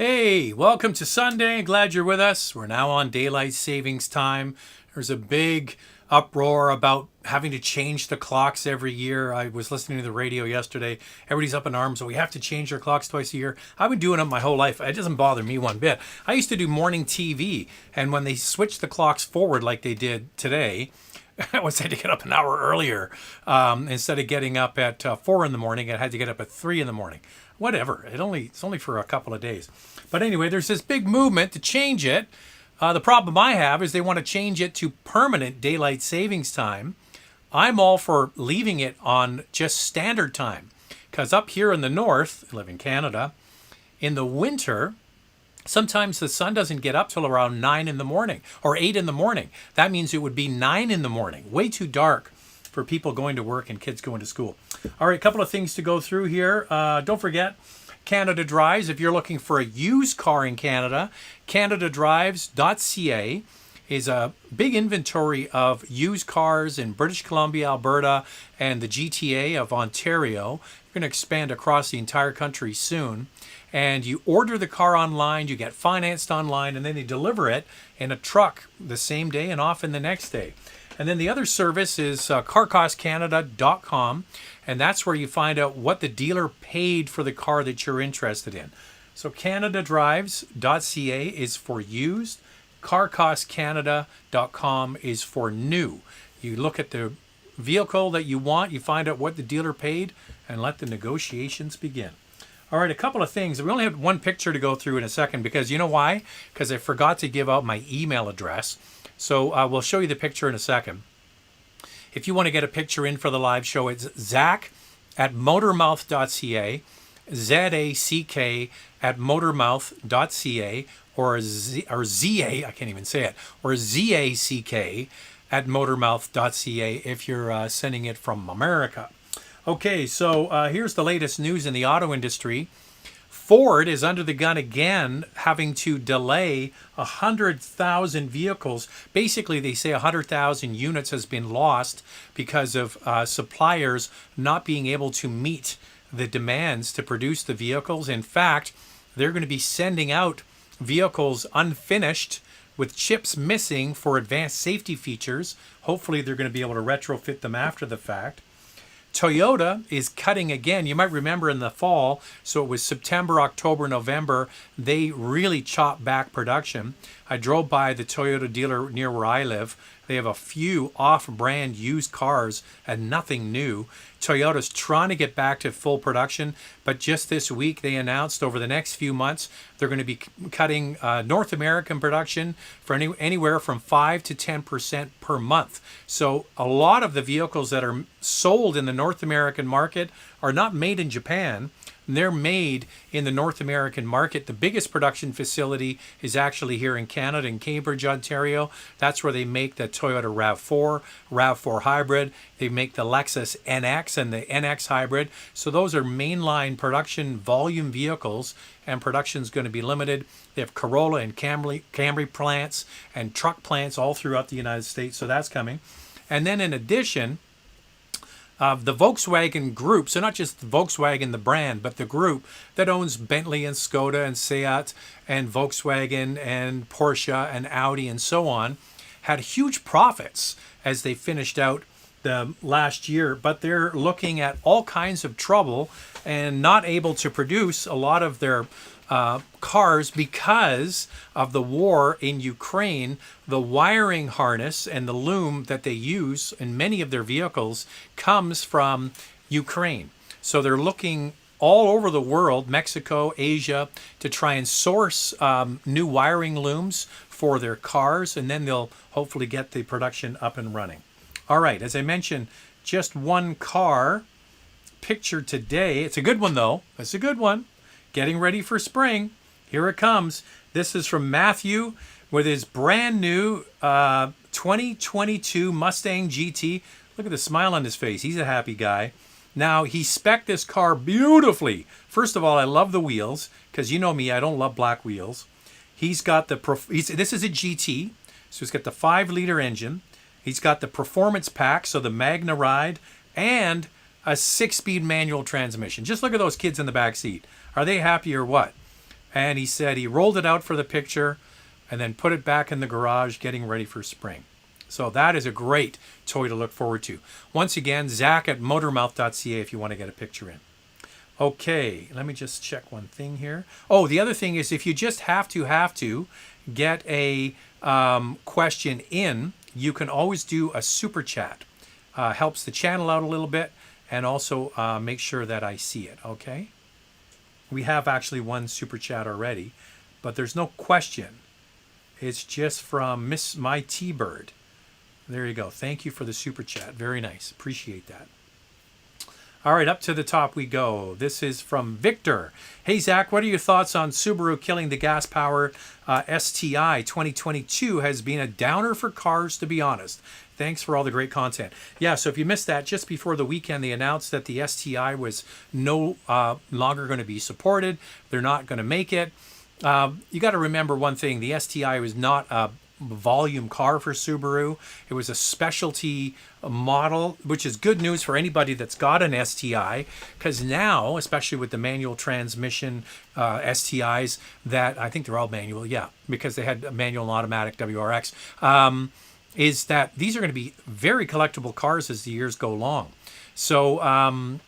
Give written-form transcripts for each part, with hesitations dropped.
Hey, welcome to Sunday. Glad you're with us. We're now on daylight savings time. There's a big uproar about having to change the clocks every year. I was listening to the radio yesterday. Everybody's up in arms, so we have to change our clocks twice a year. I've been doing it my whole life. It doesn't bother me one bit. I used to do morning TV, and when they switched the clocks forward like they did today, I always had to get up an hour earlier. Instead of getting up at 4 in the morning, I had to get up at 3 in the morning. Whatever. It's only for a couple of days. But anyway, there's this big movement to change it. The problem I have is they want to change it to permanent daylight savings time. I'm all for leaving it on just standard time. Because up here in the north, I live in Canada, in the winter, sometimes the sun doesn't get up till around 9 in the morning or 8 in the morning. That means it would be 9 in the morning. Way too dark for people going to work and kids going to school. All right, a couple of things to go through here. Don't forget, Canada Drives. If you're looking for a used car in Canada, canadadrives.ca is a big inventory of used cars in British Columbia, Alberta, and the GTA of Ontario. We're going to expand across the entire country soon. And you order the car online, you get financed online, and then they deliver it in a truck the same day and often the next day. And then the other service is carcostcanada.com, and that's where you find out what the dealer paid for the car that you're interested in. So canadadrives.ca is for used, carcostcanada.com is for new. You look at the vehicle that you want, you find out what the dealer paid, and let the negotiations begin. All right, a couple of things. We only have one picture to go through in a second because you know why? Because I forgot to give out my email address. So we'll show you the picture in a second. If you want to get a picture in for the live show, it's Zach@motormouth.ca, ZACK@motormouth.ca, or ZA, I can't even say it, or ZACK@motormouth.ca if you're sending it from America. Okay, so here's the latest news in the auto industry. Ford is under the gun again, having to delay 100,000 vehicles. Basically, they say 100,000 units has been lost because of suppliers not being able to meet the demands to produce the vehicles. In fact, they're going to be sending out vehicles unfinished with chips missing for advanced safety features. Hopefully, they're going to be able to retrofit them after the fact. Toyota is cutting again. You might remember in the fall, so it was September, October, November, they really chopped back production. I drove by the Toyota dealer near where I live. They have a few off-brand used cars and nothing new. Toyota's trying to get back to full production, but just this week they announced over the next few months they're going to be cutting North American production for anywhere from 5 to 10% per month. So a lot of the vehicles that are sold in the North American market are not made in Japan. They're made in the North American market. The biggest production facility is actually here in Canada, in Cambridge, Ontario. That's where they make the Toyota RAV4, RAV4 Hybrid. They make the Lexus NX and the NX Hybrid. So those are mainline production volume vehicles, and production's going to be limited. They have Corolla and Camry plants and truck plants all throughout the United States. So that's coming. And then in addition, the Volkswagen group, so not just Volkswagen the brand, but the group that owns Bentley and Skoda and Seat and Volkswagen and Porsche and Audi and so on, had huge profits as they finished out the last year, but they're looking at all kinds of trouble and not able to produce a lot of their cars because of the war in Ukraine. The wiring harness and the loom that they use in many of their vehicles comes from Ukraine. So they're looking all over the world, Mexico, Asia, to try and source new wiring looms for their cars, and then they'll hopefully get the production up and running. All right, as I mentioned, just one car pictured today. It's a good one, though. It's a good one. Getting ready for spring. Here it comes. This is from Matthew with his brand new 2022 Mustang GT. Look at the smile on his face. He's a happy guy. Now, he spec'd this car beautifully. First of all, I love the wheels, because you know me, I don't love black wheels. He's got this is a GT, so he's got the 5-liter engine. He's got the performance pack, so the Magna Ride, and a 6-speed manual transmission. Just look at those kids in the back seat. Are they happy or what? And he said he rolled it out for the picture and then put it back in the garage getting ready for spring. So that is a great toy to look forward to. Once again, Zach at motormouth.ca if you want to get a picture in. Okay, let me just check one thing here. Oh, the other thing is if you just have to get a question in, you can always do a super chat. Helps the channel out a little bit and also make sure that I see it, okay? We have actually one super chat already, but there's no question. It's just from Miss My T-Bird. There you go. Thank you for the super chat. Very nice. Appreciate that. All right, up to the top we go. This is from Victor. Hey, Zach, what are your thoughts on Subaru killing the gas-powered STI? 2022 has been a downer for cars, to be honest. Thanks for all the great content. Yeah, so if you missed that, just before the weekend, they announced that the STI was no longer going to be supported. They're not going to make it. You got to remember one thing. The STI was not a volume car for Subaru. It was a specialty model, which is good news for anybody that's got an STI, because now, especially with the manual transmission STIs, that I think they're all manual, yeah, because they had a manual and automatic WRX, is that these are going to be very collectible cars as the years go along. So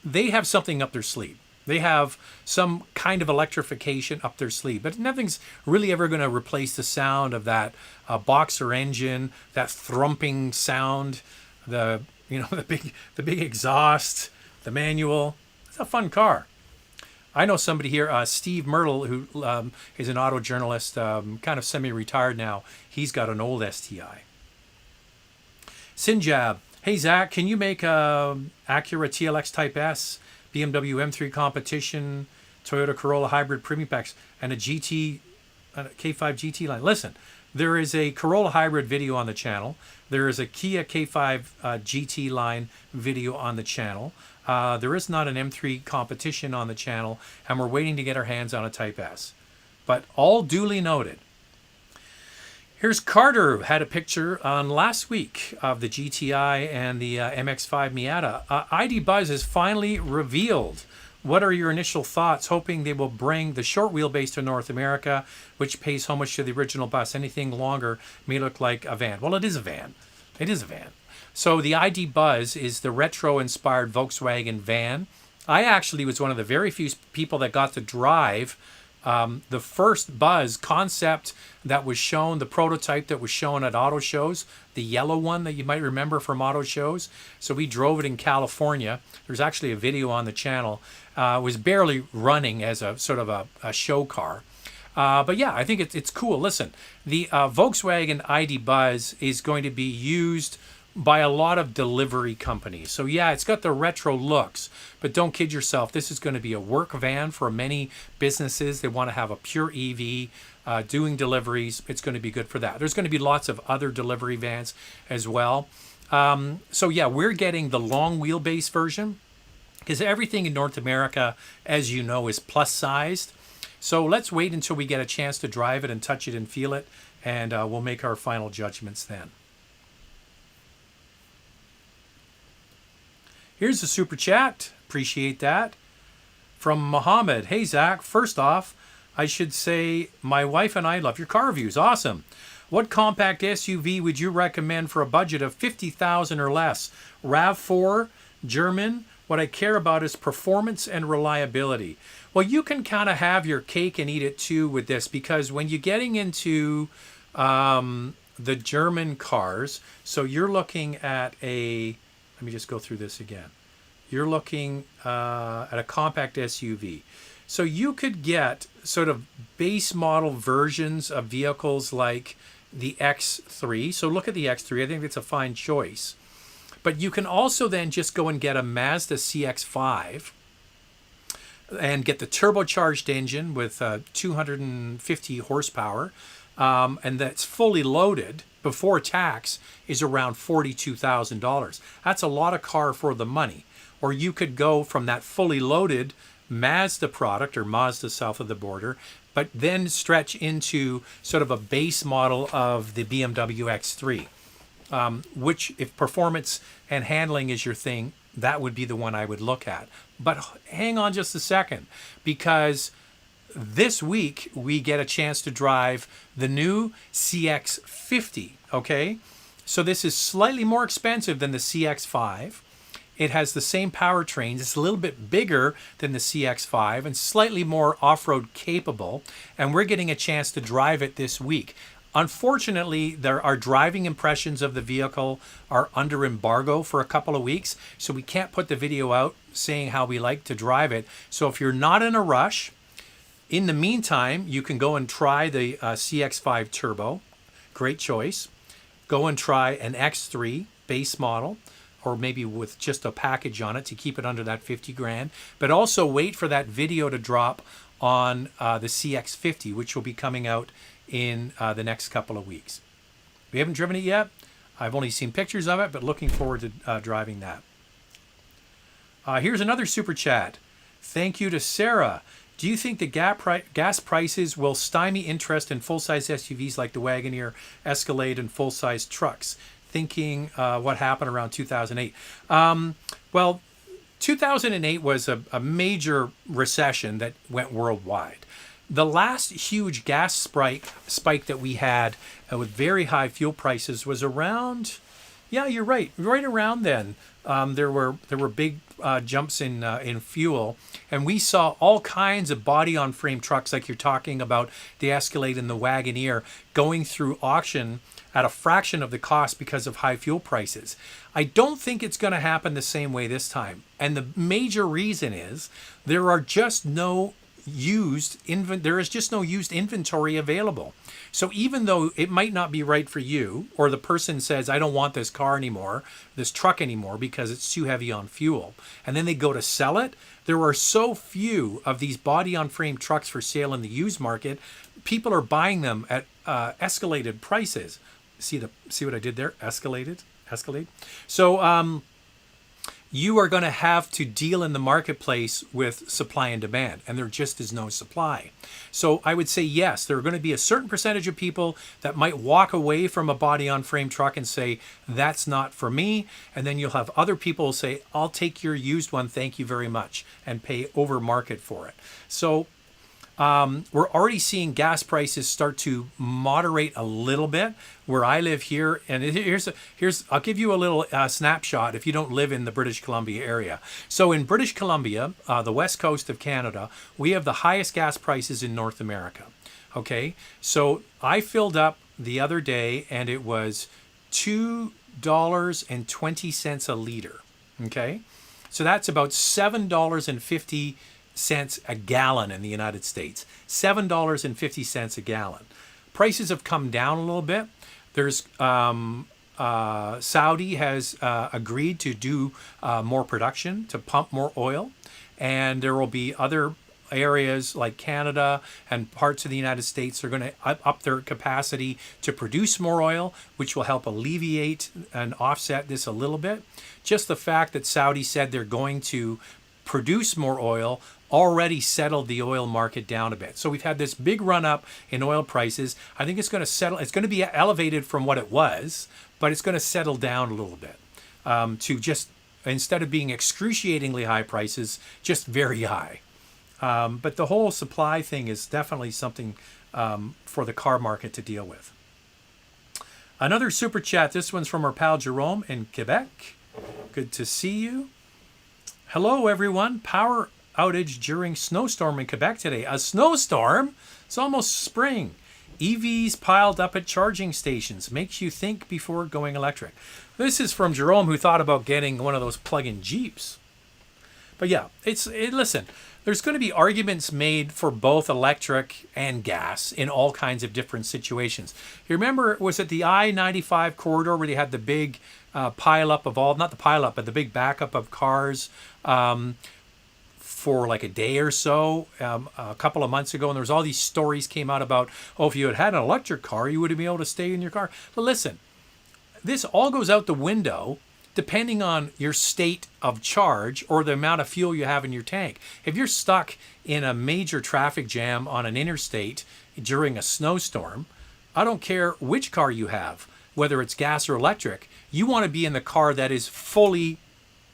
they have something up their sleeve. They have some kind of electrification up their sleeve, but nothing's really ever going to replace the sound of that boxer engine, that thrumping sound, the big exhaust, the manual. It's a fun car. I know somebody here, Steve Myrtle, who is an auto journalist, kind of semi-retired now. He's got an old STI. Sinjab, hey Zach, can you make a Acura TLX Type S, BMW M3 Competition, Toyota Corolla Hybrid Premium Packs, and a K5 GT line? Listen, there is a Corolla Hybrid video on the channel. There is a Kia K5 GT line video on the channel. There is not an M3 Competition on the channel, and we're waiting to get our hands on a Type S. But all duly noted. Here's Carter, who had a picture on last week of the GTI and the MX-5 Miata. ID Buzz is finally revealed. What are your initial thoughts? Hoping they will bring the short wheelbase to North America, which pays homage to the original bus. Anything longer may look like a van. Well, it is a van. It is a van. So the ID Buzz is the retro-inspired Volkswagen van. I actually was one of the very few people that got to drive the first Buzz concept that was shown, the prototype that was shown at auto shows, the yellow one that you might remember from auto shows. So we drove it in California. There's actually a video on the channel. It was barely running as a sort of a show car. But yeah, I think it's cool. Listen, the Volkswagen ID Buzz is going to be used by a lot of delivery companies. So yeah, it's got the retro looks, but don't kid yourself. This is going to be a work van for many businesses. They want to have a pure EV doing deliveries. It's going to be good for that. There's going to be lots of other delivery vans as well. So yeah, we're getting the long wheelbase version because everything in North America, as you know, is plus sized. So let's wait until we get a chance to drive it and touch it and feel it, and we'll make our final judgments then. Here's the super chat. Appreciate that. From Mohammed. Hey, Zach. First off, I should say my wife and I love your car reviews. Awesome. What compact SUV would you recommend for a budget of $50,000 or less? RAV4, German. What I care about is performance and reliability. Well, you can kind of have your cake and eat it too with this, because when you're getting into the German cars, so you're looking at let me just go through this again. You're looking at a compact SUV. So you could get sort of base model versions of vehicles like the X3. So look at the X3. I think it's a fine choice. But you can also then just go and get a Mazda CX-5 and get the turbocharged engine with 250 horsepower. And that's fully loaded before tax is around $42,000. That's a lot of car for the money. Or you could go from that fully loaded Mazda product, or Mazda south of the border, but then stretch into sort of a base model of the BMW X3, which, if performance and handling is your thing, that would be the one I would look at. But hang on just a second, because this week we get a chance to drive the new CX-50, okay? So this is slightly more expensive than the CX-5. It has the same powertrains. It's a little bit bigger than the CX-5 and slightly more off-road capable. And we're getting a chance to drive it this week. Unfortunately, our driving impressions of the vehicle are under embargo for a couple of weeks, so we can't put the video out saying how we like to drive it. So if you're not in a rush, in the meantime, you can go and try the CX-5 Turbo. Great choice. Go and try an X3 base model, or maybe with just a package on it to keep it under that 50 grand. But also wait for that video to drop on the CX-50, which will be coming out in the next couple of weeks. We haven't driven it yet. I've only seen pictures of it, but looking forward to driving that. Here's another super chat. Thank you to Sarah. Do you think the gas prices will stymie interest in full-size SUVs like the Wagoneer, Escalade, and full-size trucks? Thinking what happened around 2008. Well, 2008 was a major recession that went worldwide. The last huge gas spike that we had with very high fuel prices was around, yeah, you're right around then. There were big jumps in fuel, and we saw all kinds of body-on-frame trucks like you're talking about, the Escalade and the Wagoneer, going through auction at a fraction of the cost because of high fuel prices. I don't think it's going to happen the same way this time, and the major reason is there is just no used inventory available. So even though it might not be right for you, or the person says, I don't want this car anymore, this truck anymore, because it's too heavy on fuel, and then they go to sell it, there are so few of these body-on-frame trucks for sale in the used market, people are buying them at escalated prices. See what I did there? Escalade. So you are going to have to deal in the marketplace with supply and demand, and there just is no supply. So I would say yes, there are going to be a certain percentage of people that might walk away from a body-on-frame truck and say, that's not for me. And then you'll have other people say, I'll take your used one, thank you very much, and pay over market for it. So we're already seeing gas prices start to moderate a little bit where I live here. And here's I'll give you a little snapshot if you don't live in the British Columbia area. So in British Columbia, the west coast of Canada, we have the highest gas prices in North America. Okay, so I filled up the other day and it was $2.20 a liter. Okay, so that's about $7.50 a gallon in the United States. $7.50 a gallon. Prices have come down a little bit. There's Saudi has agreed to do more production, to pump more oil, and there will be other areas like Canada and parts of the United States are going to up their capacity to produce more oil, which will help alleviate and offset this a little bit. Just the fact that Saudi said they're going to produce more oil already settled the oil market down a bit. So we've had this big run up in oil prices. I think it's going to settle. It's going to be elevated from what it was, but it's going to settle down a little bit to just, instead of being excruciatingly high prices, just very high. But the whole supply thing is definitely something for the car market to deal with. Another super chat. This one's from our pal Jerome in Quebec. Good to see you. Hello, everyone. Power outage during snowstorm in Quebec today. A snowstorm? It's almost spring. EVs piled up at charging stations. Makes you think before going electric. This is from Jerome, who thought about getting one of those plug-in Jeeps. But yeah, listen, there's going to be arguments made for both electric and gas in all kinds of different situations. You remember, was it the I-95 corridor where they had the big pile-up of not the pile-up, but the big backup of cars for like a day or so a couple of months ago, and there was all these stories came out about, if you had an electric car, you would have been able to stay in your car. But listen, this all goes out the window depending on your state of charge or the amount of fuel you have in your tank. If you're stuck in a major traffic jam on an interstate during a snowstorm, I don't care which car you have, whether it's gas or electric, you want to be in the car that is fully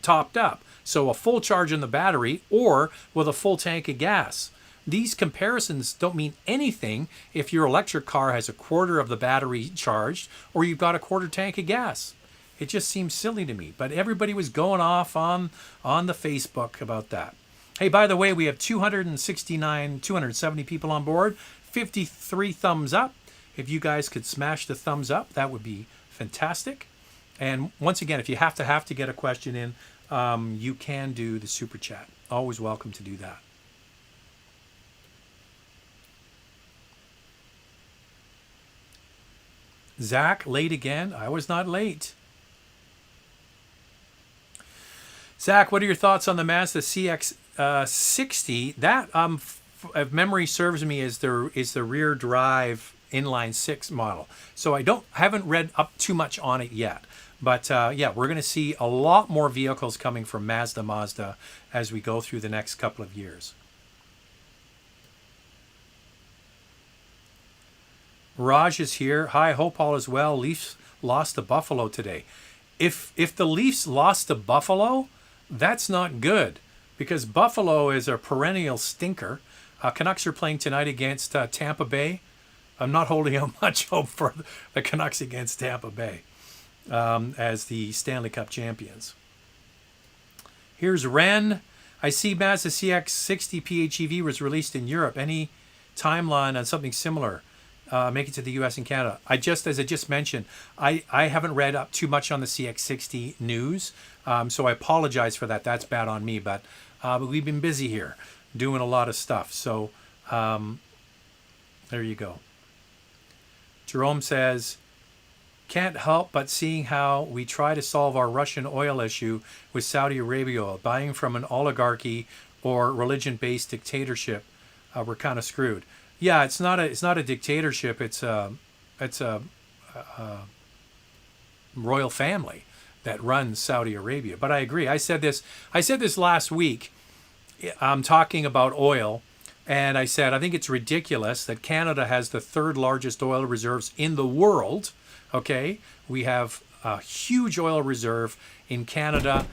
topped up. So a full charge in the battery or with a full tank of gas. these comparisons don't mean anything if your electric car has a quarter of the battery charged or you've got a quarter tank of gas. It just seems silly to me. But everybody was going off on the Facebook about that. Hey, by the way, we have 270 people on board, 53 thumbs up. If you guys could smash the thumbs up, that would be fantastic. And once again, if you have to get a question in, you can do the super chat. Always welcome to do that. Zach, late again? I was not late. Zach, what are your thoughts on the Mazda CX-60? That, if memory serves me, is the rear drive inline six model. So I haven't read up too much on it yet. But yeah, we're going to see a lot more vehicles coming from Mazda as we go through the next couple of years. Raj is here. Hi, hope all is well. Leafs lost to Buffalo today. If the Leafs lost to Buffalo, that's not good because Buffalo is a perennial stinker. Canucks are playing tonight against Tampa Bay. I'm not holding out much hope for the Canucks against Tampa Bay as the Stanley Cup champions. Here's Ren. I see Mazda CX-60 PHEV was released in Europe. Any timeline on something similar? Make it to the U.S. and Canada. As I just mentioned, I haven't read up too much on the CX-60 news, so I apologize for that. That's bad on me, but we've been busy here doing a lot of stuff. So there you go. Jerome says, can't help but seeing how we try to solve our Russian oil issue with Saudi Arabia oil, buying from an oligarchy or religion-based dictatorship. We're kind of screwed. Yeah, it's not a dictatorship. It's a royal family that runs Saudi Arabia. But I agree. I said this last week. I'm talking about oil, and I said I think it's ridiculous that Canada has the third largest oil reserves in the world. Okay, we have a huge oil reserve in Canada.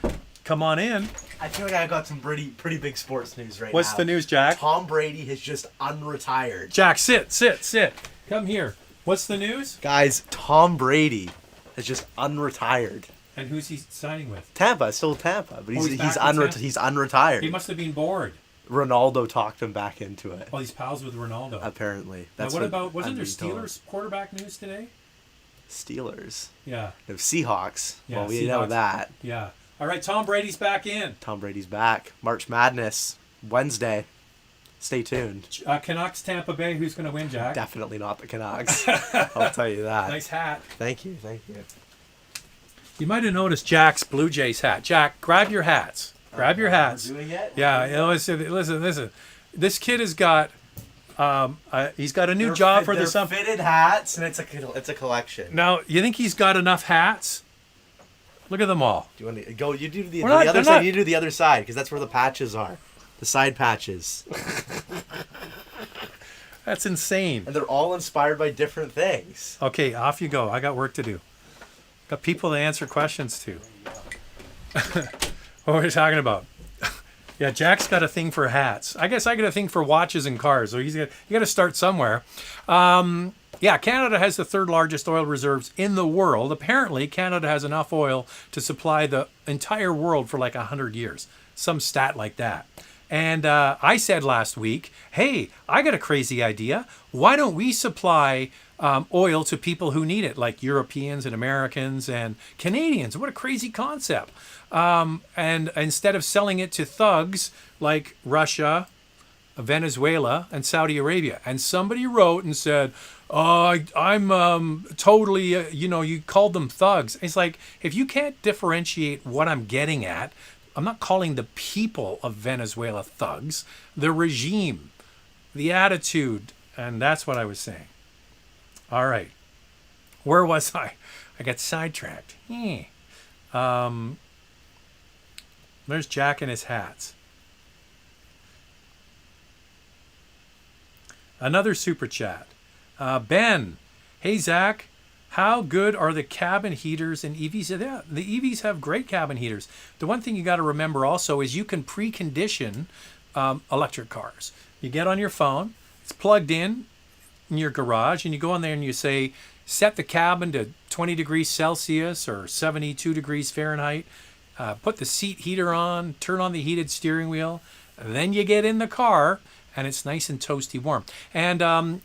Come on in. I feel like I got some pretty big sports news right now. What's the news, Jack? Tom Brady has just unretired. Jack, sit. Come here. What's the news? Guys, Tom Brady has just unretired. And who's he signing with? Tampa, still Tampa, but he's Tampa? unretired. He must have been bored. Ronaldo talked him back into it. Well, he's pals with Ronaldo. Apparently. That's wasn't there Steelers quarterback news today? Steelers? Yeah. No, Seahawks. Yeah, well, we Seahawks. know that. Yeah. All right, Tom Brady's back in. Tom Brady's back. March Madness, Wednesday. Stay tuned. Canucks, Tampa Bay. Who's going to win, Jack? Definitely not the Canucks. I'll tell you that. Nice hat. Thank you. You might have noticed Jack's Blue Jays hat. Jack, grab your hats. Grab your hats. We're doing it? Yeah, listen. This kid has got he's got a new job for the summer. Fitted hats, and it's a collection. Now, you think he's got enough hats? Look at them all. Do you want to go? You do the other side. You do the other side because that's where the patches are, the side patches. That's insane. And they're all inspired by different things. Okay, off you go. I got work to do. Got people to answer questions to. What are we talking about? Yeah, Jack's got a thing for hats. I guess I got a thing for watches and cars. So you got to start somewhere. Yeah, Canada has the third largest oil reserves in the world. Apparently, Canada has enough oil to supply the entire world for like 100 years. Some stat like that. And I said last week, hey, I got a crazy idea. Why don't we supply oil to people who need it, like Europeans and Americans and Canadians? What a crazy concept. And instead of selling it to thugs like Russia, Venezuela, and Saudi Arabia. And somebody wrote and said, I'm totally, you called them thugs. It's like, if you can't differentiate what I'm getting at, I'm not calling the people of Venezuela thugs, the regime, the attitude, and that's what I was saying. All right. Where was I? I got sidetracked. There's Jack and his hats. Another super chat. Ben, hey Zach, how good are the cabin heaters in EVs? Yeah, the EVs have great cabin heaters. The one thing you got to remember also is you can precondition electric cars. You get on your phone. It's plugged in your garage, and you go in there and you say, set the cabin to 20 degrees Celsius or 72 degrees Fahrenheit. Put the seat heater on, turn on the heated steering wheel. Then you get in the car, and it's nice and toasty warm. And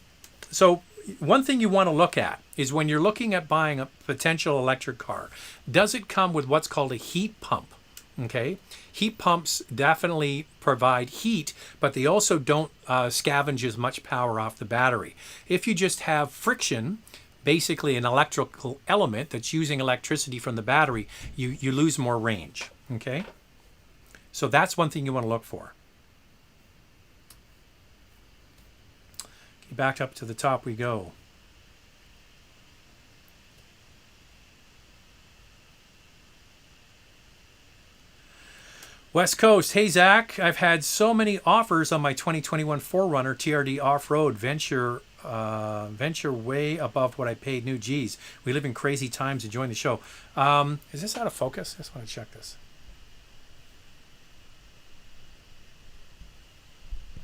so one thing you want to look at is when you're looking at buying a potential electric car, does it come with what's called a heat pump? Okay, heat pumps definitely provide heat, but they also don't scavenge as much power off the battery. If you just have friction, basically an electrical element that's using electricity from the battery, you lose more range. Okay, so that's one thing you want to look for. Back up to the top we go. West Coast, hey Zach, I've had so many offers on my 2021 4Runner TRD off-road venture way above what I paid new. Geez, we live in crazy times. Enjoying the show. Is this out of focus? I just want to check this.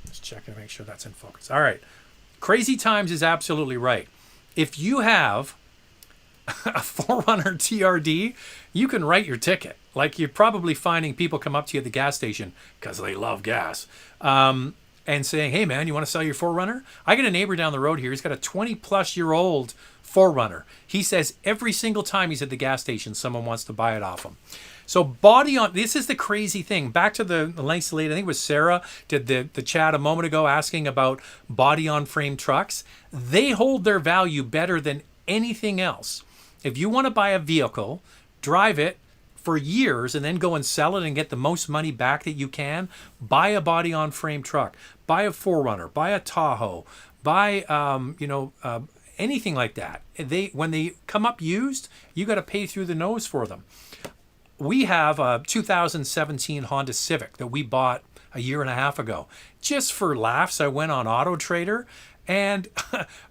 Just check it to make sure that's in focus. All right. Crazy times is absolutely right. If you have a 4Runner TRD, you can write your ticket. Like you're probably finding people come up to you at the gas station because they love gas and saying, hey man, you want to sell your 4Runner? I got a neighbor down the road here. He's got a 20-plus-year-old 4Runner. He says every single time he's at the gas station, someone wants to buy it off him. So body on, this is the crazy thing. Back to the nice lady, I think it was Sarah, did the chat a moment ago asking about body on frame trucks. They hold their value better than anything else. If you want to buy a vehicle, drive it for years and then go and sell it and get the most money back that you can, buy a body on frame truck, buy a 4Runner, buy a Tahoe, buy anything like that. When they come up used, you got to pay through the nose for them. We have a 2017 Honda Civic that we bought a year and a half ago. Just for laughs, I went on Auto Trader and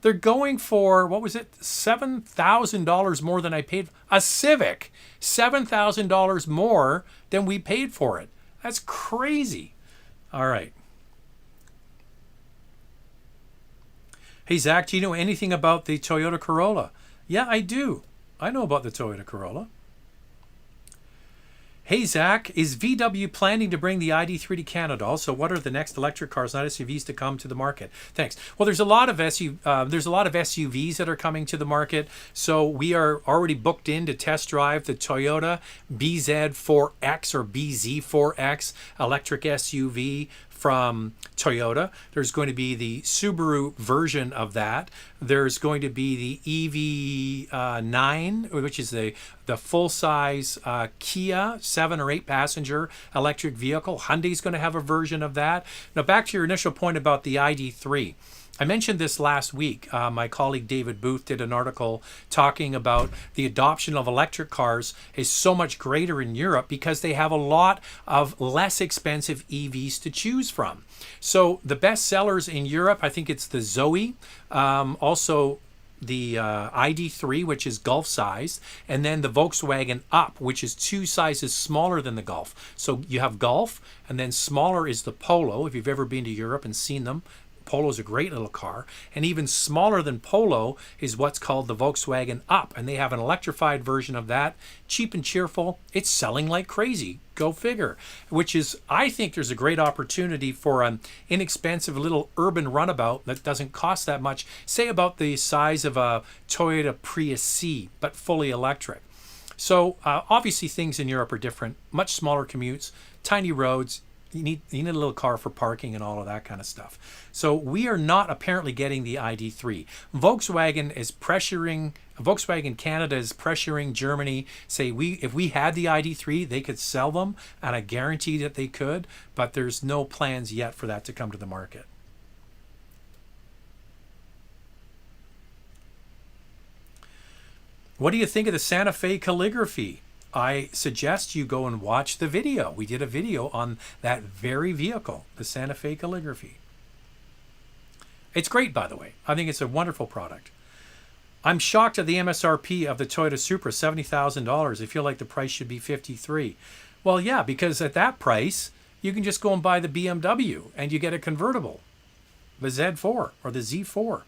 they're going for, what was it, $7,000 more than I paid. A Civic, $7,000 more than we paid for it. That's crazy. All right. Hey, Zach, do you know anything about the Toyota Corolla? Yeah, I do. I know about the Toyota Corolla. Hey Zach, is VW planning to bring the ID3 to Canada? Also, what are the next electric cars, not SUVs, to come to the market? Thanks. Well, there's a lot of SUVs that are coming to the market. So we are already booked in to test drive the Toyota BZ4X or BZ4X electric SUV from Toyota. There's going to be the Subaru version of that. There's going to be the EV9, which is the full-size Kia 7 or 8 passenger electric vehicle. Hyundai's going to have a version of that. Now back to your initial point about the ID3. I mentioned this last week. My colleague David Booth did an article talking about the adoption of electric cars is so much greater in Europe because they have a lot of less expensive EVs to choose from. So the best sellers in Europe, I think it's the Zoe, also the ID3, which is Golf size, and then the Volkswagen Up, which is 2 sizes smaller than the Golf. So you have Golf, and then smaller is the Polo, if you've ever been to Europe and seen them. Polo's a great little car, and even smaller than Polo is what's called the Volkswagen Up, and they have an electrified version of that, cheap and cheerful. It's selling like crazy. Go figure. Which is, I think there's a great opportunity for an inexpensive little urban runabout that doesn't cost that much, say about the size of a Toyota Prius C, but fully electric. So obviously things in Europe are different, much smaller commutes, tiny roads. You need a little car for parking and all of that kind of stuff. So we are not apparently getting the ID3. Volkswagen Canada is pressuring Germany, say if we had the ID3, they could sell them, and I guarantee that they could, but there's no plans yet for that to come to the market. What do you think of the Santa Fe calligraphy? I suggest you go and watch the video. We did a video on that very vehicle, the Santa Fe calligraphy. It's great, by the way. I think it's a wonderful product. I'm shocked at the MSRP of the Toyota Supra, $70,000. I feel like the price should be $53,000. Well, yeah, because at that price, you can just go and buy the BMW and you get a convertible. the Z4 or the Z4.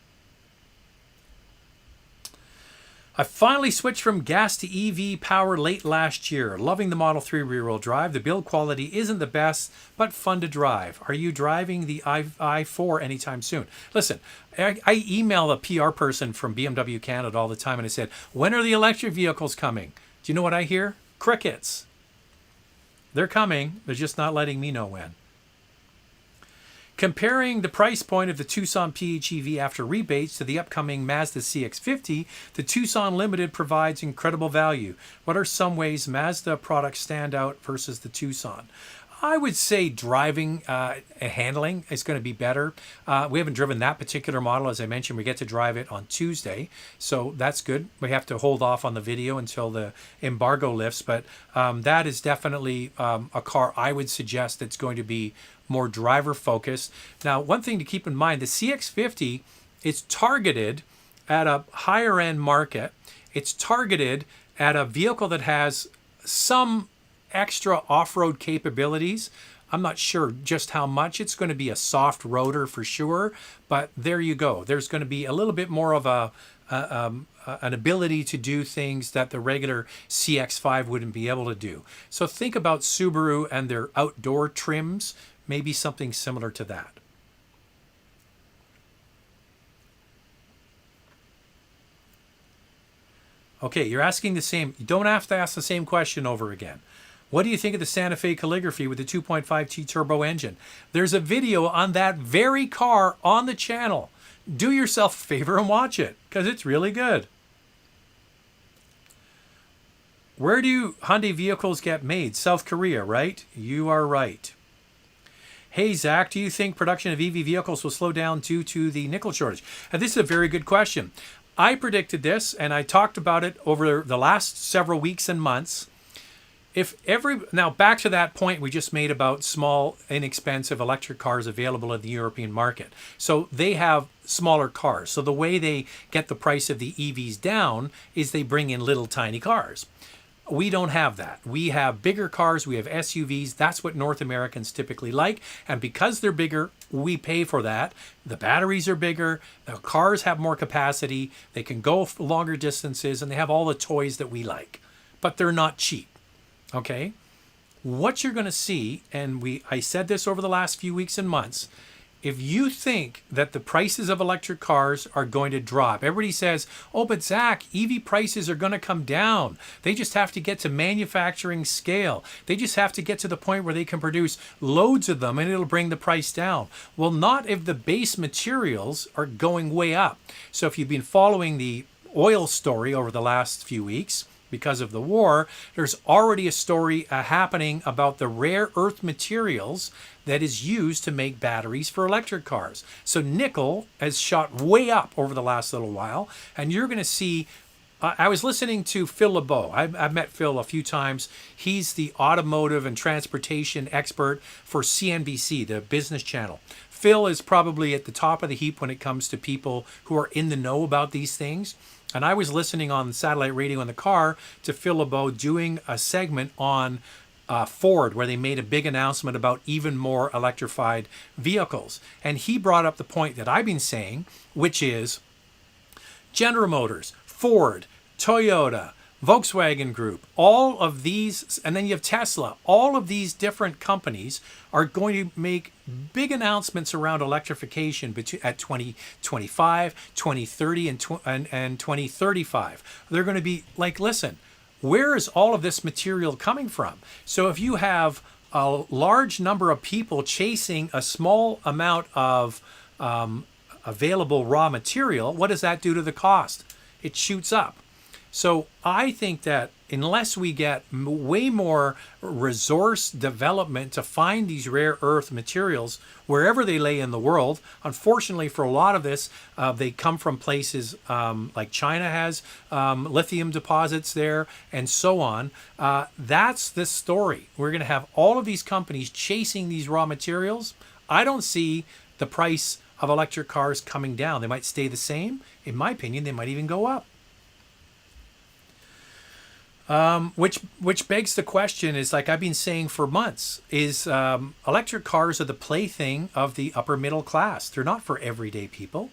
I finally switched from gas to EV power late last year. Loving the Model 3 rear-wheel drive. The build quality isn't the best, but fun to drive. Are you driving the i4 anytime soon? Listen, I email a PR person from BMW Canada all the time, and I said, when are the electric vehicles coming? Do you know what I hear? Crickets. They're coming. They're just not letting me know when. Comparing the price point of the Tucson PHEV after rebates to the upcoming Mazda CX-50, the Tucson Limited provides incredible value. What are some ways Mazda products stand out versus the Tucson? I would say driving and handling is going to be better. We haven't driven that particular model. As I mentioned, we get to drive it on Tuesday, so that's good. We have to hold off on the video until the embargo lifts, but that is definitely a car I would suggest that's going to be more driver focused. Now, one thing to keep in mind, the CX-50 is targeted at a higher end market. It's targeted at a vehicle that has some extra off-road capabilities. I'm not sure just how much. It's going to be a soft roader for sure, but there you go. There's going to be a little bit more of an ability to do things that the regular CX-5 wouldn't be able to do. So think about Subaru and their outdoor trims, maybe something similar to that. Okay, you're asking the same. You don't have to ask the same question over again. What do you think of the Santa Fe Calligraphy with the 2.5T turbo engine? There's a video on that very car on the channel. Do yourself a favor and watch it, because it's really good. Where do Hyundai vehicles get made? South Korea, right? You are right. Hey, Zach, do you think production of EV vehicles will slow down due to the nickel shortage? And this is a very good question. I predicted this, and I talked about it over the last several weeks and months. Now back to that point we just made about small, inexpensive electric cars available in the European market. So they have smaller cars. So the way they get the price of the EVs down is they bring in little tiny cars. We don't have that. We have bigger cars. We have SUVs. That's what North Americans typically like. And because they're bigger, we pay for that. The batteries are bigger. The cars have more capacity. They can go longer distances, and they have all the toys that we like. But they're not cheap. Okay? What you're going to see, and I said this over the last few weeks and months, if you think that the prices of electric cars are going to drop, everybody says, oh, but Zach, EV prices are going to come down. They just have to get to manufacturing scale. They just have to get to the point where they can produce loads of them and it'll bring the price down. Well, not if the base materials are going way up. So if you've been following the oil story over the last few weeks, because of the war, there's already a story happening about the rare earth materials that is used to make batteries for electric cars. So nickel has shot way up over the last little while, and you're going to see. I was listening to Phil LeBeau. I've met Phil a few times. He's the automotive and transportation expert for CNBC, the business channel. Phil is probably at the top of the heap when it comes to people who are in the know about these things. And I was listening on satellite radio in the car to Phil LeBeau doing a segment on Ford, where they made a big announcement about even more electrified vehicles. And he brought up the point that I've been saying, which is General Motors, Ford, Toyota, Volkswagen Group, all of these, and then you have Tesla, all of these different companies are going to make big announcements around electrification at 2025, 2030, and 2035. They're going to be like, listen, where is all of this material coming from? So if you have a large number of people chasing a small amount of available raw material, what does that do to the cost? It shoots up. So I think that unless we get way more resource development to find these rare earth materials wherever they lay in the world, unfortunately for a lot of this, they come from places like China has lithium deposits there and so on. That's the story. We're going to have all of these companies chasing these raw materials. I don't see the price of electric cars coming down. They might stay the same. In my opinion, they might even go up. Which begs the question is like I've been saying for months is electric cars are the plaything of the upper middle class. They're not for everyday people.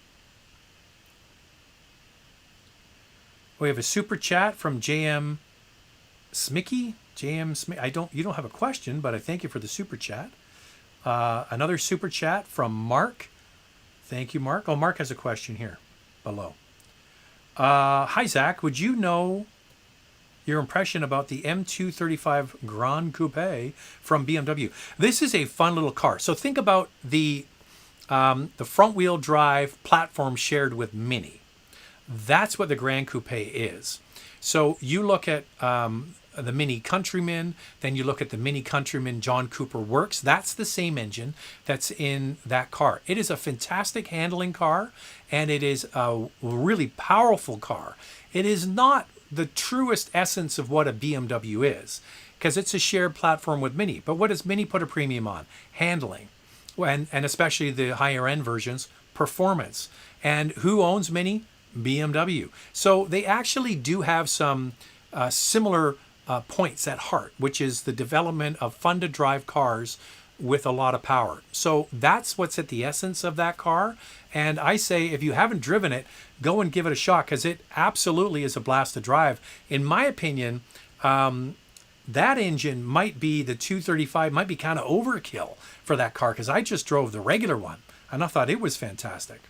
We have a super chat from JM Smicky. JM Smick. You don't have a question, but I thank you for the super chat. Another super chat from Mark. Thank you, Mark. Oh, Mark has a question here below. Hi, Zach. Would you know your impression about the M235 Grand Coupe from BMW? This is a fun little car. So think about the front-wheel drive platform shared with Mini. That's what the Grand Coupe is. So you look at the Mini Countryman, then you look at the Mini Countryman John Cooper Works. That's the same engine that's in that car. It is a fantastic handling car, and it is a really powerful car. It is not the truest essence of what a BMW is, because it's a shared platform with Mini. But what does Mini put a premium on? Handling, and especially the higher end versions, performance. And who owns Mini? BMW. So they actually do have some similar points at heart, which is the development of fun to drive cars with a lot of power. So that's what's at the essence of that car. And I say, if you haven't driven it, go and give it a shot, because it absolutely is a blast to drive. In my opinion, that engine might be, the 235 might be kind of overkill for that car, because I just drove the regular one and I thought it was fantastic.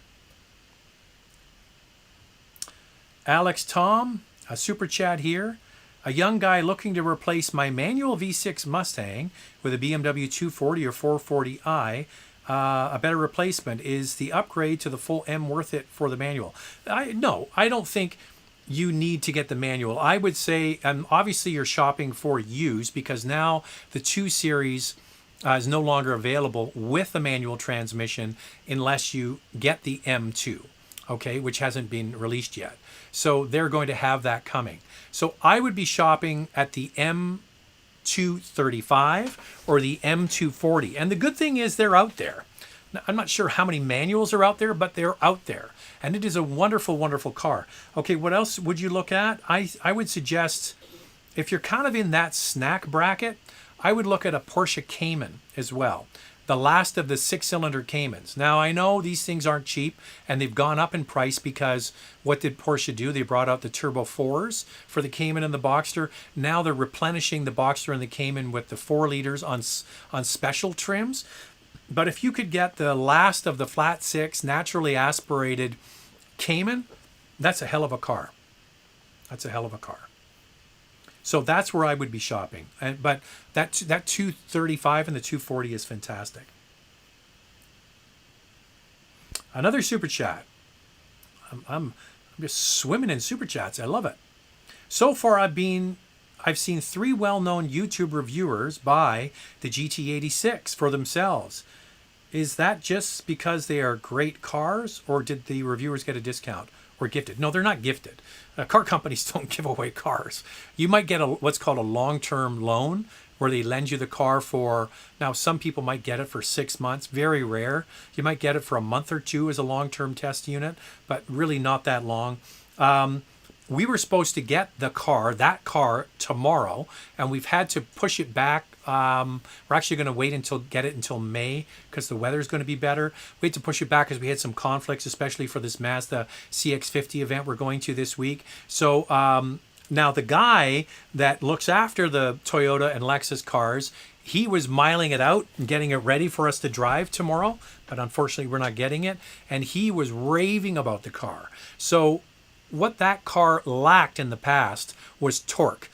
Alex Tom, a super chat here. A young guy looking to replace my manual V6 Mustang with a BMW 240 or 440i. A better replacement. Is the upgrade to the full M worth it for the manual? No, I don't think you need to get the manual. I would say, and obviously you're shopping for used, because now the 2 Series is no longer available with the manual transmission unless you get the M2, okay, which hasn't been released yet. So they're going to have that coming. So I would be shopping at the M235 or the M240. And the good thing is they're out there. Now, I'm not sure how many manuals are out there, but they're out there. And it is a wonderful, wonderful car. Okay, what else would you look at? I would suggest, if you're kind of in that snack bracket, I would look at a Porsche Cayman as well. The last of the 6-cylinder Caymans. Now, I know these things aren't cheap, and they've gone up in price because what did Porsche do? They brought out the Turbo 4s for the Cayman and the Boxster. Now they're replenishing the Boxster and the Cayman with the 4 liters on special trims. But if you could get the last of the flat 6 naturally aspirated Cayman, that's a hell of a car. That's a hell of a car. So that's where I would be shopping. But that 235 and the 240 is fantastic. Another super chat. I'm just swimming in super chats. I love it. So far I've seen 3 well-known YouTube reviewers buy the GT86 for themselves. Is that just because they are great cars, or did the reviewers get a discount or gifted? No, they're not gifted. Car companies don't give away cars. You might get what's called a long-term loan, where they lend you the car for, now some people might get it for 6 months, very rare. You might get it for a month or 2 as a long-term test unit, but really not that long. We were supposed to get that car tomorrow, and we've had to push it back. We're actually going to get it until May, because the weather's going to be better. We had to push it back because we had some conflicts, especially for this Mazda CX-50 event we're going to this week. So now the guy that looks after the Toyota and Lexus cars, he was miling it out and getting it ready for us to drive tomorrow, but unfortunately we're not getting it. And he was raving about the car. So what that car lacked in the past was torque.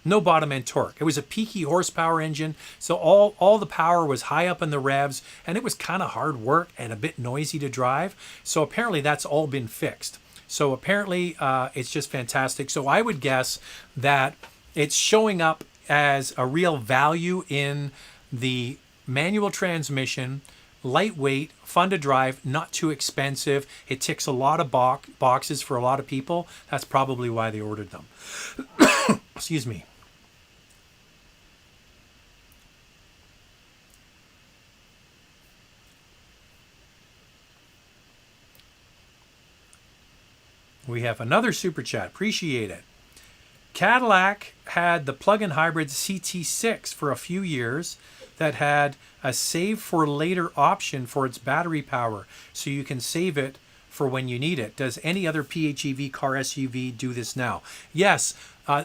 No bottom end torque. It was a peaky horsepower engine, so all the power was high up in the revs, and it was kind of hard work and a bit noisy to drive. So apparently that's all been fixed. So apparently it's just fantastic. So I would guess that it's showing up as a real value in the manual transmission, lightweight, fun to drive, not too expensive. It ticks a lot of boxes for a lot of people. That's probably why they ordered them. Excuse me. We have another super chat. Appreciate it. Cadillac had the plug-in hybrid CT6 for a few years that had a save for later option for its battery power, so you can save it for when you need it. Does any other PHEV car SUV do this now? Yes,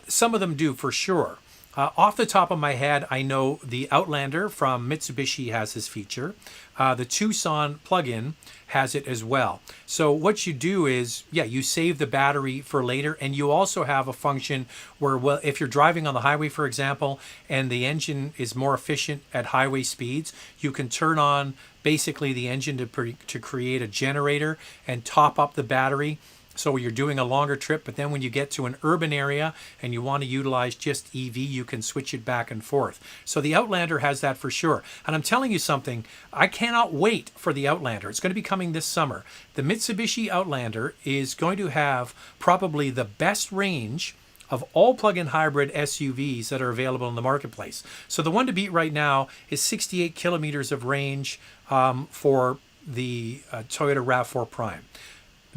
some of them do for sure. Off the top of my head, I know the Outlander from Mitsubishi has this feature. The Tucson plug-in has it as well. So what you do is, yeah, you save the battery for later, and you also have a function where, well, if you're driving on the highway, for example, and the engine is more efficient at highway speeds, you can turn on basically the engine to create a generator and top up the battery. So you're doing a longer trip, but then when you get to an urban area and you want to utilize just EV, you can switch it back and forth. So the Outlander has that for sure. And I'm telling you something, I cannot wait for the Outlander. It's going to be coming this summer. The Mitsubishi Outlander is going to have probably the best range of all plug-in hybrid SUVs that are available in the marketplace. So the one to beat right now is 68 kilometers of range for the Toyota RAV4 Prime.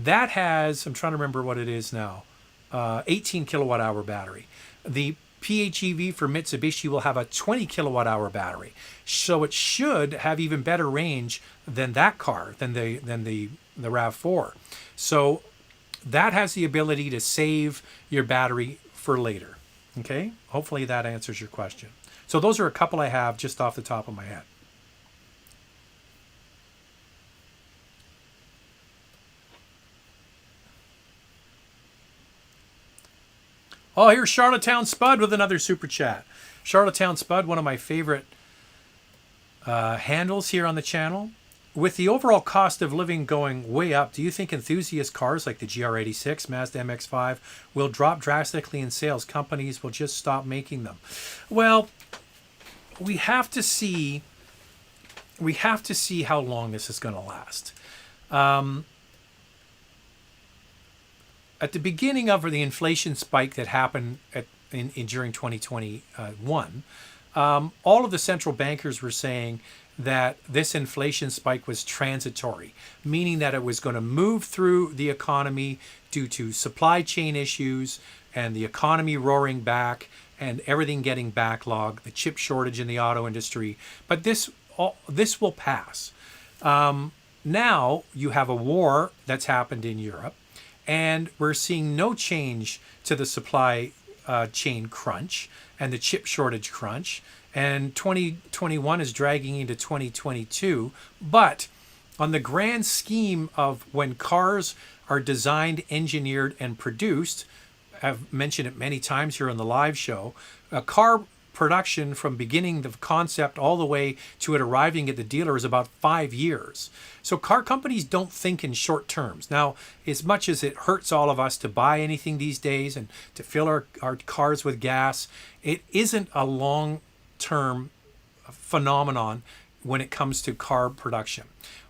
That has, I'm trying to remember what it is now, 18 kilowatt hour battery. The PHEV for Mitsubishi will have a 20 kilowatt hour battery. So it should have even better range than that car, than the RAV4. So that has the ability to save your battery for later. Okay? Hopefully that answers your question. So those are a couple I have just off the top of my head. Oh, here's Charlottetown Spud with another super chat. Charlottetown Spud, one of my favorite handles here on the channel. With the overall cost of living going way up, do you think enthusiast cars like the GR86, Mazda MX-5 will drop drastically in sales? Companies will just stop making them. Well, we have to see how long this is going to last. At the beginning of the inflation spike that happened during 2021, all of the central bankers were saying that this inflation spike was transitory, meaning that it was going to move through the economy due to supply chain issues and the economy roaring back and everything getting backlogged, the chip shortage in the auto industry. But this will pass. Now you have a war that's happened in Europe. And we're seeing no change to the supply chain crunch and the chip shortage crunch. And 2021 is dragging into 2022. But on the grand scheme of when cars are designed, engineered, and produced, I've mentioned it many times here on the live show, a car production from beginning the concept all the way to it arriving at the dealer is about 5 years. So car companies don't think in short terms. Now, as much as it hurts all of us to buy anything these days and to fill our cars with gas, it isn't a long-term phenomenon when it comes to car production.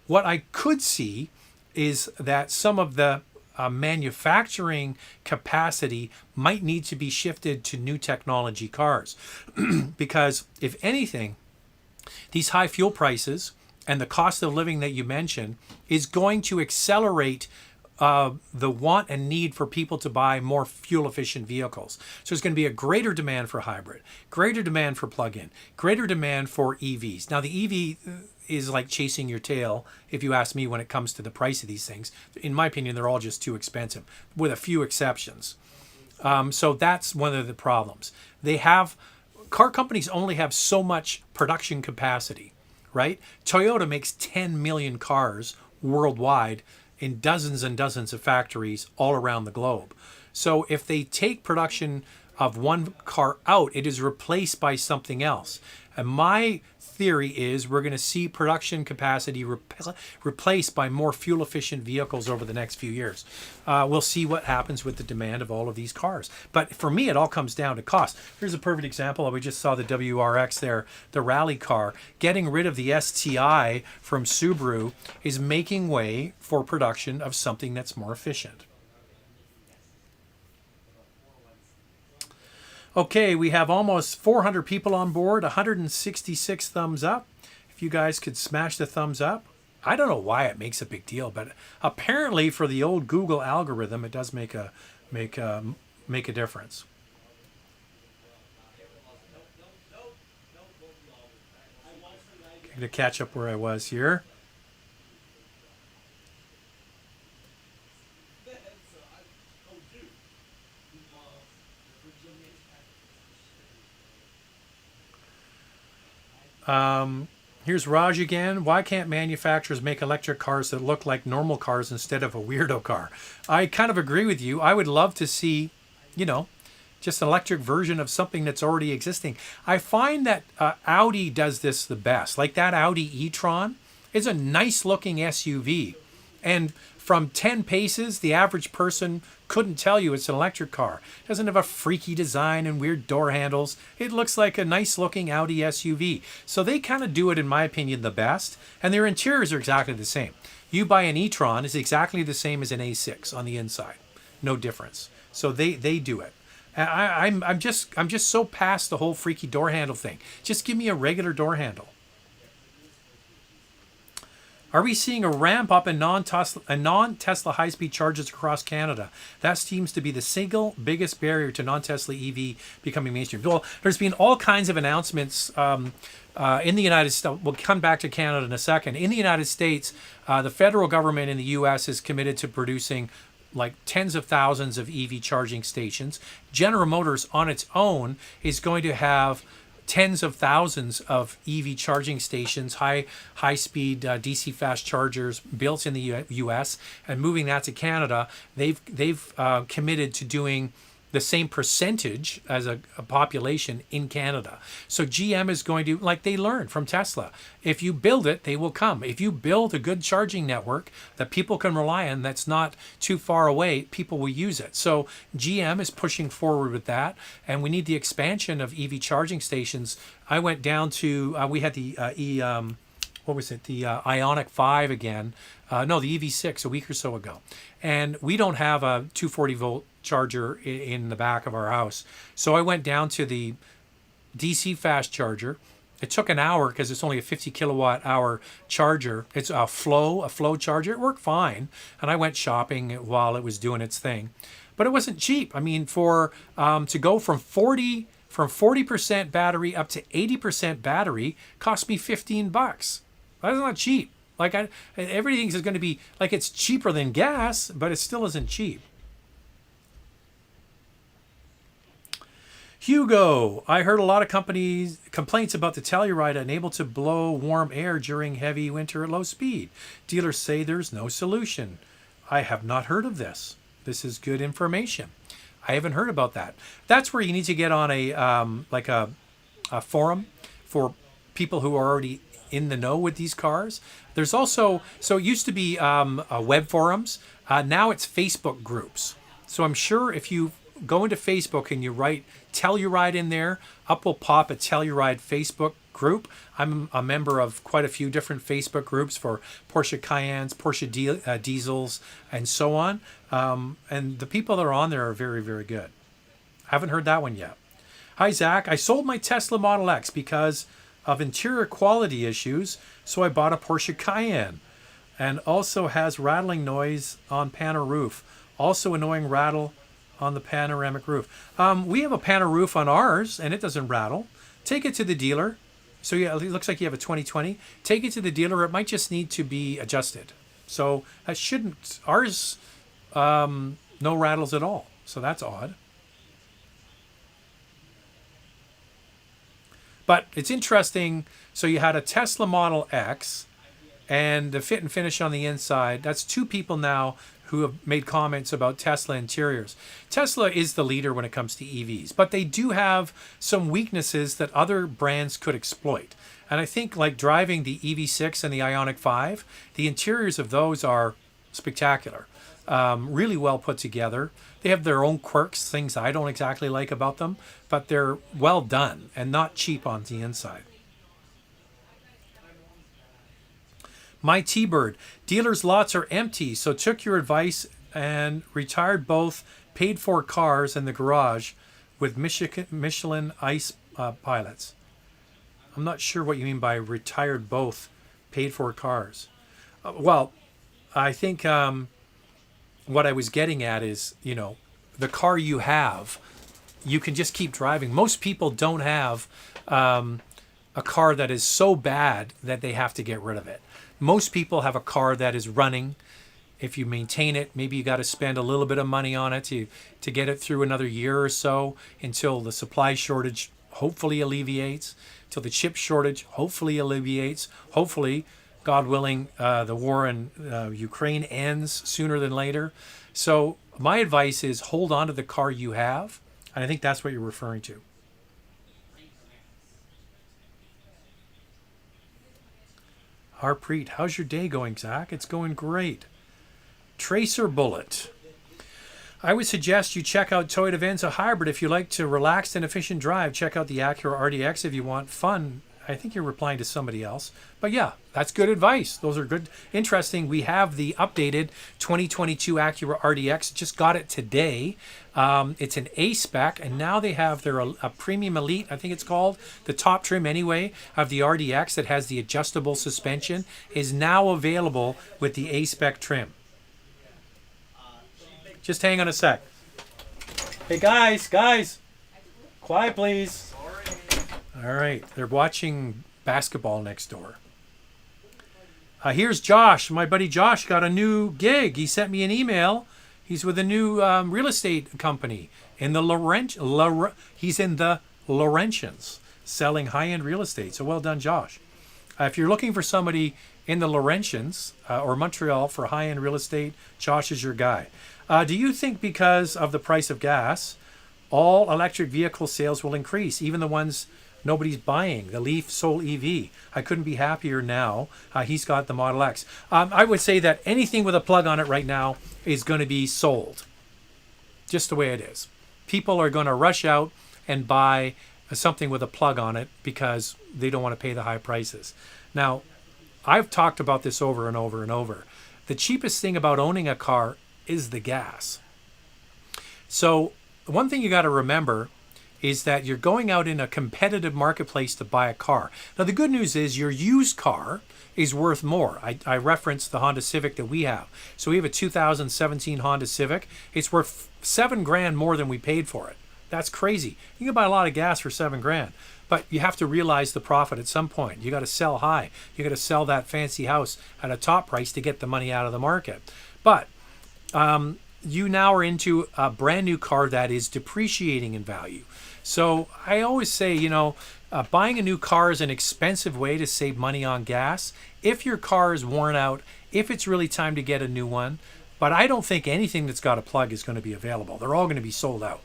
What I could see is that some of the manufacturing capacity might need to be shifted to new technology cars. Because if anything, these high fuel prices and the cost of living that you mentioned is going to accelerate the want and need for people to buy more fuel efficient vehicles. So there's going to be a greater demand for hybrid, greater demand for plug-in, greater demand for EVs. Now the EV is like chasing your tail, if you ask me, when it comes to the price of these things. In my opinion, they're all just too expensive, with a few exceptions. So that's one of the problems. Car companies only have so much production capacity, right? Toyota makes 10 million cars worldwide in dozens and dozens of factories all around the globe. So if they take production of one car out, it is replaced by something else. And my theory is we're going to see production capacity replaced by more fuel efficient vehicles over the next few years. We'll see what happens with the demand of all of these cars. But for me, it all comes down to cost. Here's a perfect example. We just saw the WRX there, the rally car. Getting rid of the STI from Subaru is making way for production of something that's more efficient. Okay, we have almost 400 people on board, 166 thumbs up. If you guys could smash the thumbs up. I don't know why it makes a big deal, but apparently for the old Google algorithm, it does make a difference. to catch up where I was here. Here's Raj again. Why can't manufacturers make electric cars that look like normal cars instead of a weirdo car? I kind of agree with you. I would love to see, you know, just an electric version of something that's already existing. I find that Audi does this the best. Like that Audi e-tron is a nice looking SUV. And from 10 paces, the average person couldn't tell you it's an electric car. It doesn't have a freaky design and weird door handles. It looks like a nice looking Audi SUV. So they kind of do it, in my opinion, the best. And their interiors are exactly the same. You buy an e-tron, it's exactly the same as an A6 on the inside. No difference. So they do it. I'm just so past the whole freaky door handle thing. Just give me a regular door handle. Are we seeing a ramp up in non-Tesla high-speed chargers across Canada? That seems to be the single biggest barrier to non-Tesla EV becoming mainstream. Well, there's been all kinds of announcements in the United States. We'll come back to Canada in a second. In the United States, the federal government in the U.S. is committed to producing like tens of thousands of EV charging stations. General Motors on its own is going to have tens of thousands of EV charging stations, high speed DC fast chargers built in the U.S. and moving that to Canada. They've committed to doing the same percentage as a population in Canada. So GM is going to, like they learned from Tesla, if you build it, they will come. If you build a good charging network that people can rely on, that's not too far away, people will use it. So GM is pushing forward with that, and we need the expansion of EV charging stations. I went down to, we had the the Ioniq 5 again. No, the EV6 a week or so ago. And we don't have a 240 volt charger in the back of our house. So I went down to the DC fast charger. It took an hour because it's only a 50 kilowatt hour charger. It's a flow charger. It worked fine. And I went shopping while it was doing its thing. But it wasn't cheap. I mean, for to go from 40% battery up to 80% battery cost me $15. That's not cheap. Like everything is going to be like it's cheaper than gas, but it still isn't cheap. Hugo, I heard a lot of complaints about the Telluride unable to blow warm air during heavy winter at low speed. Dealers say there's no solution. I have not heard of this. This is good information. I haven't heard about that. That's where you need to get on a forum for people who are already in the know with these cars. There's also, so it used to be web forums. Now it's Facebook groups. So I'm sure if you go into Facebook and you write Telluride in there, up will pop a Telluride Facebook group. I'm a member of quite a few different Facebook groups for Porsche Cayennes, Porsche Diesels, and so on. And the people that are on there are very, very good. I haven't heard that one yet. Hi, Zach. I sold my Tesla Model X because of interior quality issues, so I bought a Porsche Cayenne, and also has rattling noise on panel roof. Also annoying rattle on the panoramic roof. We have a panel roof on ours, and it doesn't rattle. Take it to the dealer. So yeah, it looks like you have a 2020. Take it to the dealer. It might just need to be adjusted. So that shouldn't, ours, no rattles at all. So that's odd. But it's interesting. So you had a Tesla Model X and the fit and finish on the inside. That's two people now who have made comments about Tesla interiors. Tesla is the leader when it comes to EVs, but they do have some weaknesses that other brands could exploit. And I think like driving the EV6 and the Ioniq 5, the interiors of those are spectacular. Really well put together. They have their own quirks, things I don't exactly like about them, but they're well done and not cheap on the inside. My T-Bird, dealers' lots are empty, so took your advice and retired both paid-for cars in the garage with Michelin ice pilots. I'm not sure what you mean by retired both paid-for cars. Well, I think what I was getting at is, you know, the car you have, you can just keep driving. Most people don't have a a car that is so bad that they have to get rid of it. Most people have a car that is running. If you maintain it, maybe you got to spend a little bit of money on it to get it through another year or so until the supply shortage hopefully alleviates, till the chip shortage hopefully alleviates. Hopefully, God willing, the war in Ukraine ends sooner than later. So my advice is hold on to the car you have. And I think that's what you're referring to. Harpreet, how's your day going, Zach? It's going great. Tracer Bullet. I would suggest you check out Toyota Venza Hybrid. If you like to relaxed and efficient drive, check out the Acura RDX. If you want fun, I think you're replying to somebody else. But yeah, that's good advice. Those are good. Interesting. We have the updated 2022 Acura RDX. Just got it today. It's an A spec, and now they have their a Premium Elite, I think it's called, the top trim anyway, of the RDX that has the adjustable suspension is now available with the A spec trim. Just hang on a sec. Hey guys, quiet please. All right, they're watching basketball next door. Here's Josh. My buddy Josh got a new gig. He sent me an email. He's with a new real estate company in the he's in the Laurentians, selling high-end real estate. So well done, Josh. If you're looking for somebody in the Laurentians or Montreal for high-end real estate, Josh is your guy. Do you think because of the price of gas, all electric vehicle sales will increase, even the ones nobody's buying, the Leaf Soul EV? I couldn't be happier now. He's got the Model X. I would say that anything with a plug on it right now is going to be sold. Just the way it is. People are going to rush out and buy something with a plug on it because they don't want to pay the high prices. Now, I've talked about this over and over and over. The cheapest thing about owning a car is the gas. So one thing you got to remember is that you're going out in a competitive marketplace to buy a car. Now, the good news is your used car is worth more. I referenced the Honda Civic that we have. So we have a 2017 Honda Civic. It's worth $7,000 more than we paid for it. That's crazy. You can buy a lot of gas for $7,000, but you have to realize the profit at some point. You got to sell high. You got to sell that fancy house at a top price to get the money out of the market. But you now are into a brand new car that is depreciating in value. So I always say, buying a new car is an expensive way to save money on gas. If your car is worn out, if it's really time to get a new one, but I don't think anything that's got a plug is going to be available. They're all going to be sold out.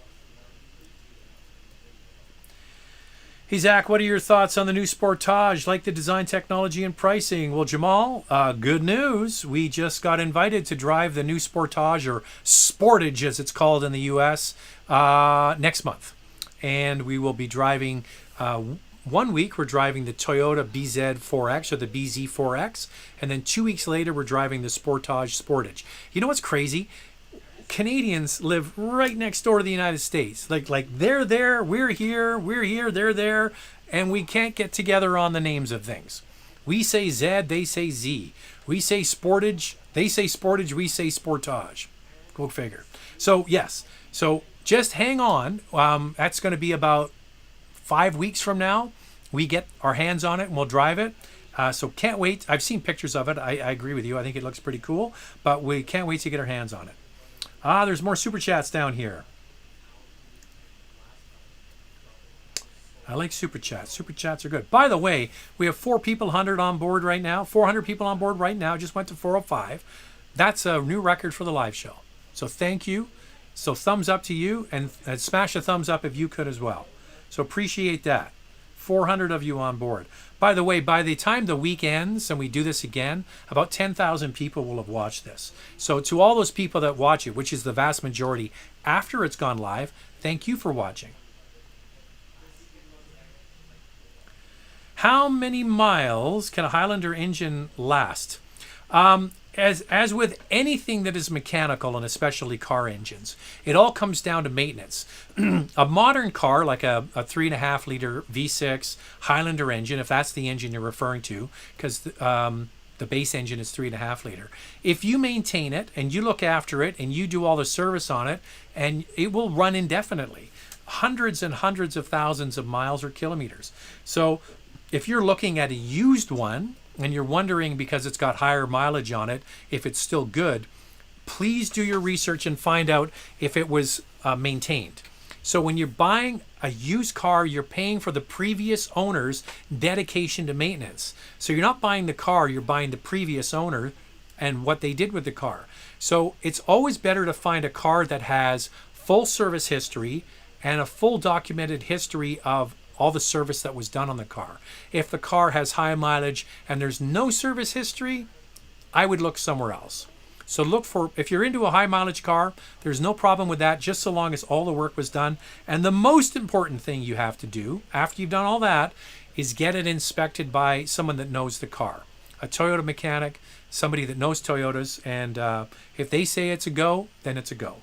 Hey, Zach, what are your thoughts on the new Sportage? Like the design, technology, and pricing? Well, Jamal, good news. We just got invited to drive the new Sportage, or Sportage as it's called in the U.S., next month. And we will be driving, 1 week we're driving the Toyota BZ4X or the BZ4X. And then 2 weeks later, we're driving the Sportage. You know what's crazy? Canadians live right next door to the United States. Like they're there, we're here, they're there, and we can't get together on the names of things. We say Z, they say Z. We say Sportage, they say Sportage, we say Sportage. Go figure. So yes, so just hang on. That's going to be about 5 weeks from now. We get our hands on it and we'll drive it. So can't wait. I've seen pictures of it. I agree with you. I think it looks pretty cool, but we can't wait to get our hands on it. There's more super chats down here. I like super chats. Super chats are good. By the way, we have 400 people on board right now. 400 people on board right now. Just went to 405. That's a new record for the live show. So thank you. So thumbs up to you, and smash a thumbs up if you could as well. So appreciate that. 400 of you on board. By the way, by the time the week ends and we do this again, about 10,000 people will have watched this. So to all those people that watch it, which is the vast majority after it's gone live, thank you for watching. How many miles can a Highlander engine last? As with anything that is mechanical, and especially car engines, it all comes down to maintenance. A modern car, like a 3.5 liter V6 Highlander engine, if that's the engine you're referring to, because the base engine is 3.5 liter. If you maintain it and you look after it and you do all the service on it, and it will run indefinitely, hundreds and hundreds of thousands of miles or kilometers. So if you're looking at a used one and you're wondering because it's got higher mileage on it if it's still good, please do your research and find out if it was maintained. So when you're buying a used car, you're paying for the previous owner's dedication to maintenance. So you're not buying the car, you're buying the previous owner and what they did with the car. So it's always better to find a car that has full service history and a full documented history of all the service that was done on the car. If the car has high mileage and there's no service history, I would look somewhere else. So look for, if you're into a high mileage car, there's no problem with that, just so long as all the work was done. And the most important thing you have to do after you've done all that is get it inspected by someone that knows the car, a Toyota mechanic, somebody that knows Toyotas. And if they say it's a go, then it's a go.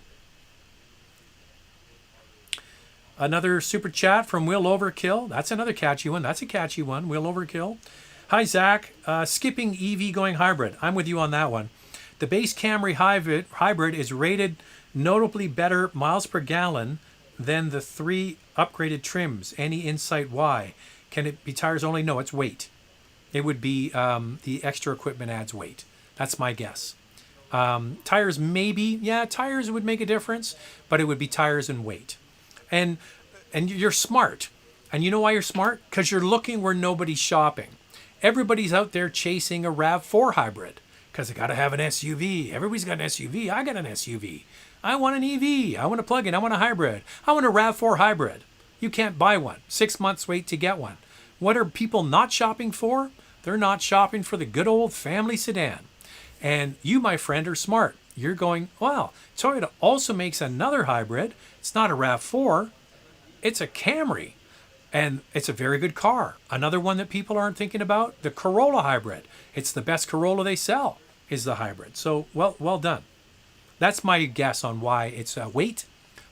Another super chat from Will Overkill. That's another catchy one. That's a catchy one, Will Overkill. Hi, Zach. Skipping EV going hybrid. I'm with you on that one. The base Camry hybrid is rated notably better miles per gallon than the 3 upgraded trims. Any insight why? Can it be tires only? No, it's weight. It would be the extra equipment adds weight. That's my guess. Tires maybe, yeah, tires would make a difference, but it would be tires and weight. And you're smart. And you know why you're smart? Because you're looking where nobody's shopping. Everybody's out there chasing a RAV4 hybrid. Because I got to have an SUV. Everybody's got an SUV. I got an SUV. I want an EV. I want a plug-in. I want a hybrid. I want a RAV4 hybrid. You can't buy one. 6 months wait to get one. What are people not shopping for? They're not shopping for the good old family sedan. And you, my friend, are smart. You're going, well, Toyota also makes another hybrid. It's not a RAV4. It's a Camry. And it's a very good car. Another one that people aren't thinking about, the Corolla hybrid. It's the best Corolla they sell is the hybrid. So, well done. That's my guess on why it's weight.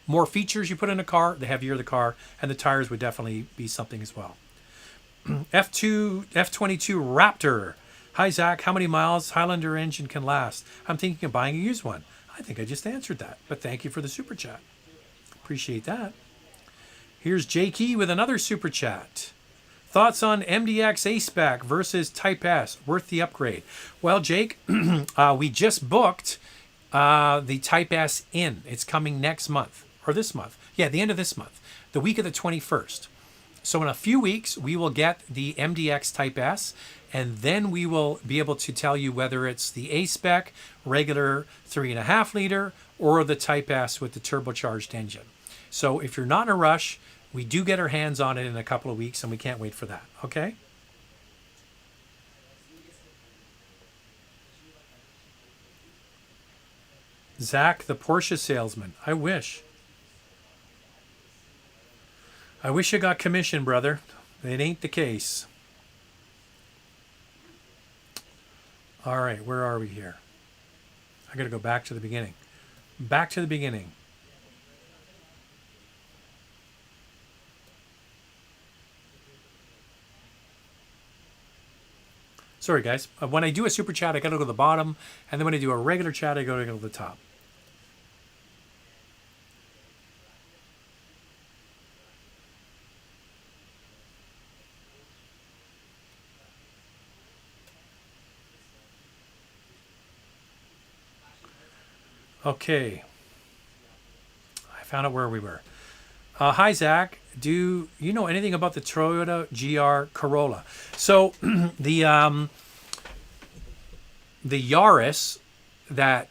More features you put in a car, the heavier the car, and the tires would definitely be something as well. F22 Raptor. Hi, Zach. How many miles Highlander engine can last? I'm thinking of buying a used one. I think I just answered that, but thank you for the super chat. Appreciate that. Here's Jakey with another super chat. Thoughts on MDX A-Spec versus Type S, worth the upgrade? Well, Jake, we just booked the Type S in. It's coming next month, or this month. Yeah, the end of this month, the week of the 21st. So in a few weeks, we will get the MDX Type S, and then we will be able to tell you whether it's the A-Spec, regular 3.5 liter, or the Type S with the turbocharged engine. So if you're not in a rush, we do get our hands on it in a couple of weeks, and we can't wait for that, okay? Zach, the Porsche salesman. I wish. I wish you got commission, brother. It ain't the case. All right, where are we here? I got to go back to the beginning. Back to the beginning. Sorry, guys. When I do a super chat, I got to go to the bottom. And then when I do a regular chat, I got to go to the top. Okay. I found out where we were. Hi, Zach. Do you know anything about the Toyota GR Corolla? So the Yaris that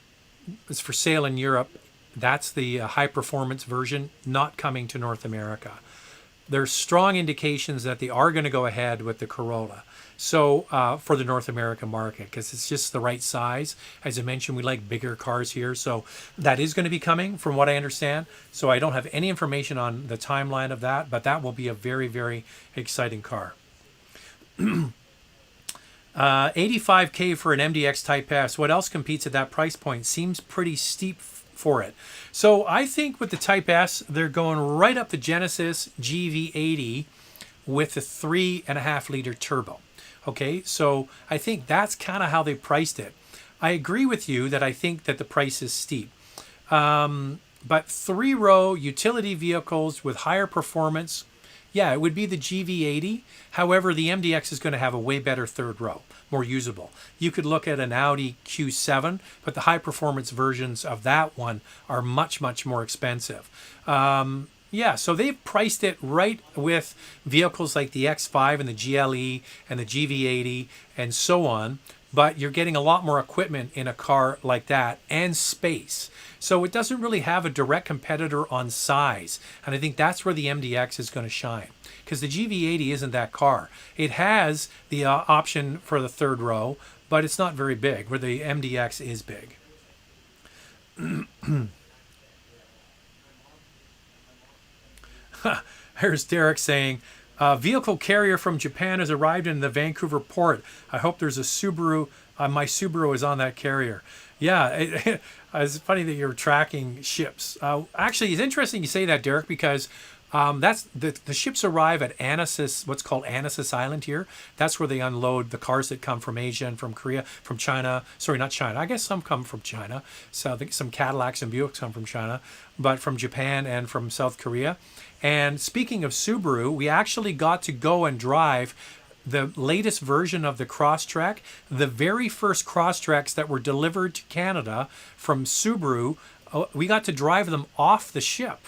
is for sale in Europe, that's the high performance version, not coming to North America. There's strong indications that they are going to go ahead with the Corolla. So for the North American market, because it's just the right size. As I mentioned, we like bigger cars here. So that is going to be coming from what I understand. So I don't have any information on the timeline of that, but that will be a very, very exciting car. 85K for an MDX Type S. What else competes at that price point? Seems pretty steep for it. So I think with the Type S, they're going right up the Genesis GV80 with the 3.5 liter turbo. Okay, so I think that's kind of how they priced it. I agree with you that I think that the price is steep. But 3-row utility vehicles with higher performance Yeah, it would be the GV80. However, the MDX is going to have a way better third row, more usable. You could look at an Audi Q7, but the high performance versions of that one are much, much more expensive. Yeah, so they've priced it right with vehicles like the X5 and the GLE and the GV80 and so on, but you're getting a lot more equipment in a car like that and space. So it doesn't really have a direct competitor on size, and I think that's where the MDX is going to shine, because the GV80 isn't that car. It has the option for the third row, but it's not very big, where the MDX is big. Here's Derek saying, vehicle carrier from Japan has arrived in the Vancouver port. I hope there's a Subaru. My Subaru is on that carrier. Yeah, it's funny that you're tracking ships. Actually, it's interesting you say that, Derek, because that's the ships arrive at Anasis, what's called Anasis Island here. That's where they unload the cars that come from Asia and from Korea, from China. Sorry, not China. I guess some come from China. So I think some Cadillacs and Buicks come from China, but from Japan and from South Korea. And speaking of Subaru, we actually got to go and drive the latest version of the Crosstrek, the very first Crosstreks that were delivered to Canada from Subaru. We got to drive them off the ship.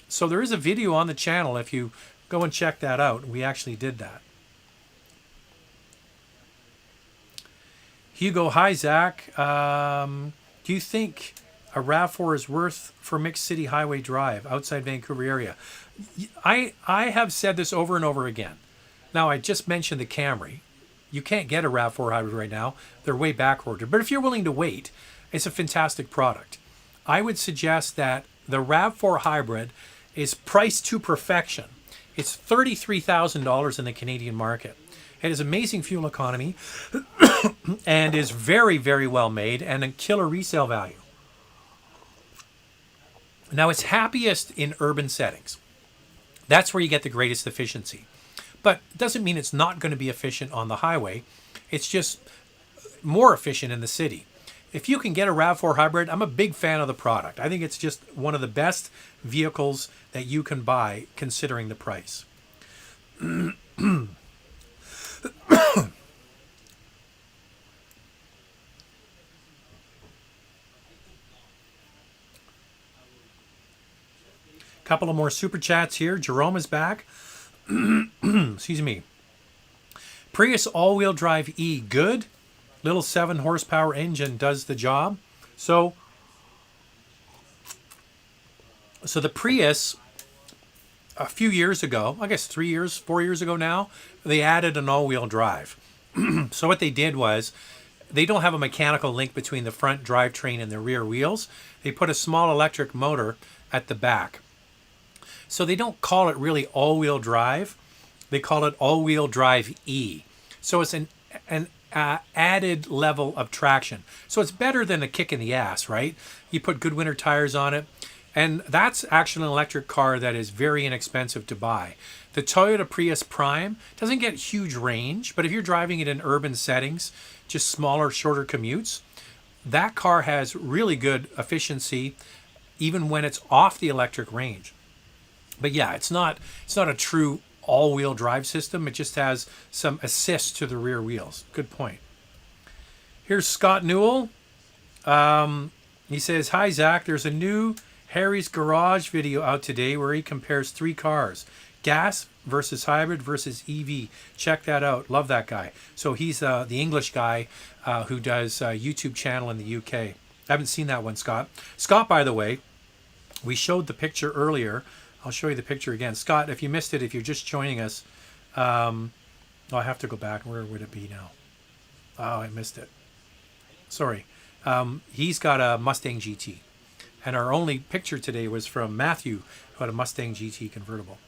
So there is a video on the channel if you go and check that out. We actually did that. Hugo, hi Zach. Do you think a RAV4 is worth for mixed city highway drive outside Vancouver area? I have said this over and over again. Now, I just mentioned the Camry. You can't get a RAV4 hybrid right now. They're way back ordered. But if you're willing to wait, it's a fantastic product. I would suggest that the RAV4 hybrid is priced to perfection. It's $33,000 in the Canadian market. It has amazing fuel economy and is very, very well made and a killer resale value. Now, it's happiest in urban settings. That's where you get the greatest efficiency. But it doesn't mean it's not going to be efficient on the highway. It's just more efficient in the city. If you can get a RAV4 hybrid, I'm a big fan of the product. I think it's just one of the best vehicles that you can buy considering the price. Couple of more super chats here. Jerome is back. Excuse me. Prius all-wheel drive E, good. Little 7 horsepower engine does the job. So the Prius, a few years ago, I guess 4 years ago now, they added an all-wheel drive. So what they did was, they don't have a mechanical link between the front drivetrain and the rear wheels. They put a small electric motor at the back. So they don't call it really all-wheel drive. They call it all-wheel drive E. So it's an added level of traction. So it's better than a kick in the ass, right? You put good winter tires on it. And that's actually an electric car that is very inexpensive to buy. The Toyota Prius Prime doesn't get huge range, but if you're driving it in urban settings, just smaller, shorter commutes, that car has really good efficiency even when it's off the electric range. But yeah, it's not a true all-wheel drive system. It just has some assist to the rear wheels. Good point. Here's Scott Newell. He says, hi, Zach. There's a new Harry's Garage video out today where he compares 3 cars. Gas versus hybrid versus EV. Check that out. Love that guy. So he's the English guy who does a YouTube channel in the UK. I haven't seen that one, Scott. Scott, by the way, we showed the picture earlier. I'll show you the picture again. Scott, if you missed it, if you're just joining us, I have to go back. Where would it be now? Oh, I missed it. Sorry. He's got a Mustang GT. And our only picture today was from Matthew, who had a Mustang GT convertible.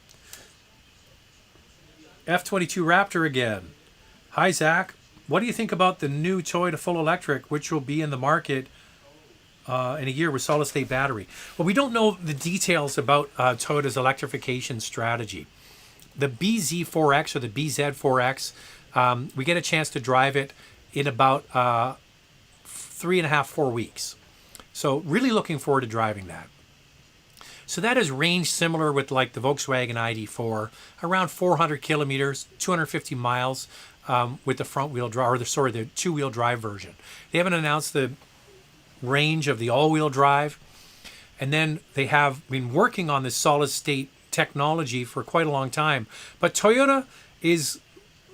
F-22 Raptor again. Hi, Zach. What do you think about the new Toyota full electric, which will be in the market in a year with solid-state battery? Well, we don't know the details about Toyota's electrification strategy. The BZ4X or the BZ4X, we get a chance to drive it in about 3.5, 4 weeks. So really looking forward to driving that. So that is range similar with like the Volkswagen ID4, around 400 kilometers, 250 miles with the front wheel drive, or the two-wheel drive version. They haven't announced the range of the all-wheel drive. And then they have been working on this solid state technology for quite a long time. But Toyota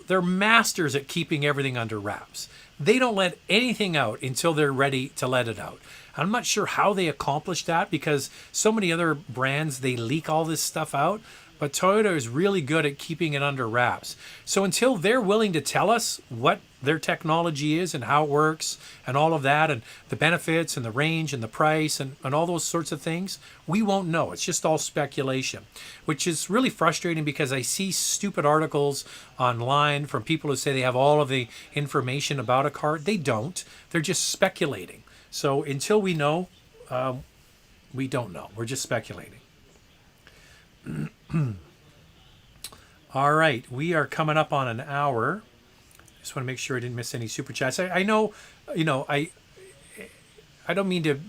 they're masters at keeping everything under wraps. They don't let anything out until they're ready to let it out. I'm not sure how they accomplish that, because so many other brands, they leak all this stuff out. But Toyota is really good at keeping it under wraps. So until they're willing to tell us what their technology is and how it works and all of that, and the benefits and the range and the price and all those sorts of things, we won't know. It's just all speculation, which is really frustrating, because I see stupid articles online from people who say they have all of the information about a car. They don't. They're just speculating. So until we know, we don't know. We're just speculating. All right, we are coming up on an hour. Just want to make sure I didn't miss any super chats. I know, I don't mean to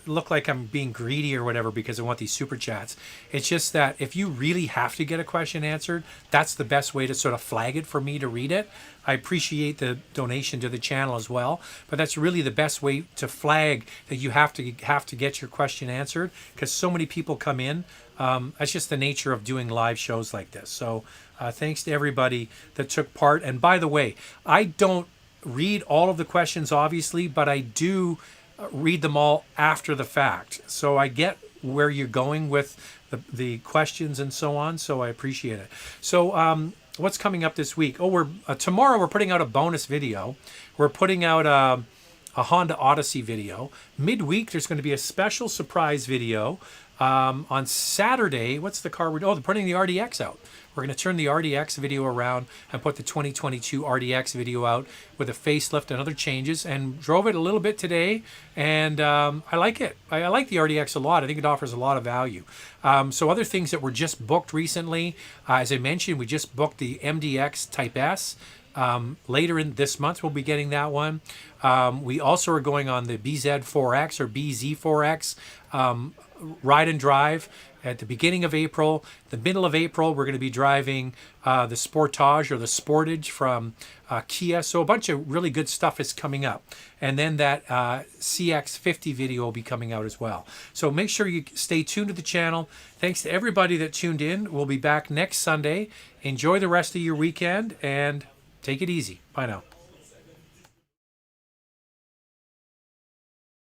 look like I'm being greedy or whatever because I want these super chats. It's just that if you really have to get a question answered, that's the best way to sort of flag it for me to read it. I appreciate the donation to the channel as well, but that's really the best way to flag that you have to get your question answered, because so many people come in. That's just the nature of doing live shows like this. So thanks to everybody that took part. And by the way, I don't read all of the questions, obviously, but I do read them all after the fact. So I get where you're going with the questions and so on. So I appreciate it. So what's coming up this week? Oh, tomorrow we're putting out a bonus video. We're putting out a Honda Odyssey video. Midweek, there's going to be a special surprise video. On Saturday, what's the car? They're putting the RDX out. We're going to turn the RDX video around and put the 2022 RDX video out with a facelift and other changes, and drove it a little bit today, and I like it. I like the RDX a lot. I think it offers a lot of value. So other things that were just booked recently, as I mentioned, we just booked the MDX Type S. Later in this month, we'll be getting that one. We also are going on the BZ4X or BZ4X ride and drive at the beginning of April. The middle of April, we're going to be driving the Sportage or the Sportage from Kia. So a bunch of really good stuff is coming up. And then that CX-50 video will be coming out as well. So make sure you stay tuned to the channel. Thanks to everybody that tuned in. We'll be back next Sunday. Enjoy the rest of your weekend and take it easy. Bye now.